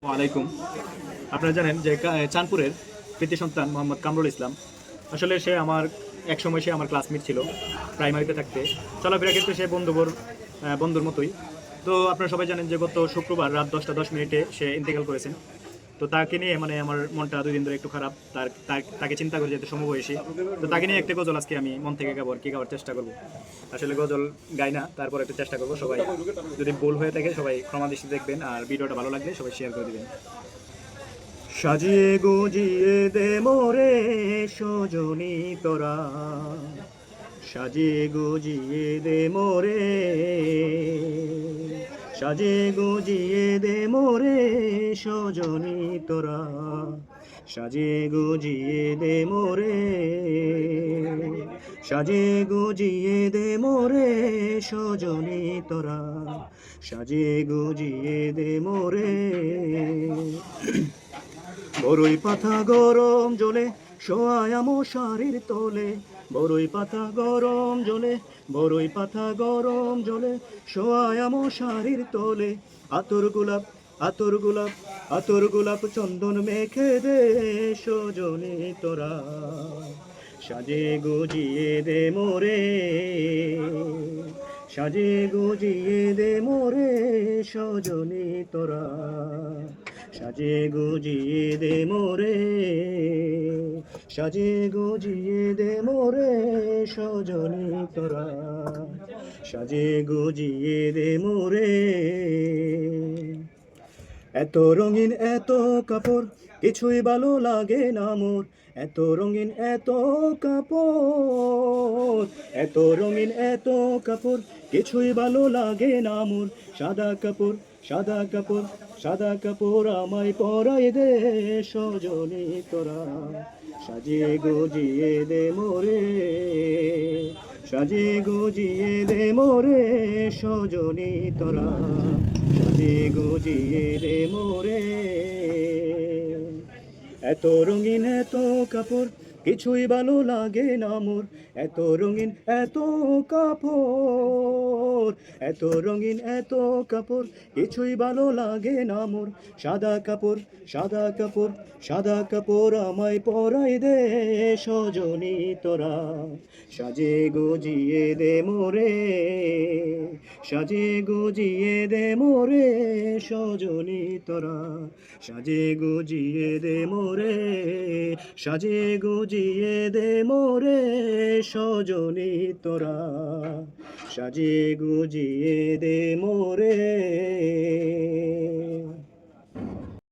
ওয়ালাইকুম। আপনারা জানেন যে চাঁদপুরের কৃতি সন্তান মোহাম্মদ কামরুল ইসলাম, আসলে সে আমার একসময় সে আমার ক্লাসমেট ছিল প্রাইমারিতে থাকতে। চলাফেরা ক্ষেত্রে সে বন্ধুর মতোই। তো আপনারা সবাই জানেন যে গত শুক্রবার রাত 10টা 10 মিনিটে সে ইন্তেকাল করেছেন। তো তাকে নিয়ে আমার মনটা 2 দিন ধরে একটু খারাপ। তাকে চিন্তা করে যেতে সমবয়সী। তো তাকে নিয়ে একটা গজল আজকে আমি মন থেকে গাবো আর কি, গাওয়ার চেষ্টা করবো। আসলে গজল গাই না, তারপর একটু চেষ্টা করবো। সবাই যদি ভুল হয়ে থাকে সবাই ক্ষমা দৃষ্টি দেখবেন, আর ভিডিওটা ভালো লাগলে সবাই শেয়ার করে দিবেন। সাজিয়ে গুজিয়ে দে মোরে সজনী তোরা, সাজিয়ে গুজিয়ে দে মোরে, সাজিয়ে গুজিয়ে দে মোরে সজনী তোরা, সাজিয়ে গুজিয়ে দে মোরে, সাজিয়ে গুজিয়ে দে মোরে সজনী তোরা, সাজিয়ে গুজিয়ে দে মোরে। বড়ই পাতা গরম জলে শোয়ায়া মশারির তোলে, বড়ই পাতা গরম জলে, বড়ই পাতা গরম জলে শোয়ায়া মশারির তোলে। আতর গোলাপ, আতর গোলাপ, আতর গোলাপ চন্দন মেখে দে সজনী তোরা, সাজিয়ে গুজিয়ে দে মোরে, সাজিয়ে গুজিয়ে দে মোরে সজনী তোরা, সাজিয়ে গুজিয়ে দে মোরে, সাজিয়ে গুজিয়ে দে মোরে সজনী তোরা, সাজিয়ে গুজিয়ে দে মোরে। এত রঙিন এত কাপড় কিছুই ভালো লাগে না মোর, এত রঙিন এত কাপড়, এত রঙিন এত কাপড় কিছুই ভালো লাগে না মোর। সাদা কাপড়, সাদা কাপড়, সাদা কাপড় আমায় পরাই দে সজনী তোরা, সাজিয়ে গুজিয়ে দে মোরে, সাজিয়ে গুজিয়ে দে মোরে সজনী তোরা, সাজিয়ে গুজিয়ে দে মোরে। এত রঙিন এত কাপড় কিছুই ভালো লাগে না মোর, এত রঙিন এত কাপড়, এত রঙিন এত কাপড় কিছুই ভালো লাগে না মোর। সাদা কাপড়, সাদা কাপড়, সাদা কাপড় আমায় পরাই দে সজনী তোরা, সাজিয়ে গুজিয়ে দে মোরে, সাজিয়ে গুজিয়ে দে মোরে সজনী তোরা, সাজিয়ে গুজিয়ে দে মোরে, সাজিয়ে গুজিয়ে দে মোরে সজনী তোরা, সাজিয়ে গুজিয়ে দে মোরে।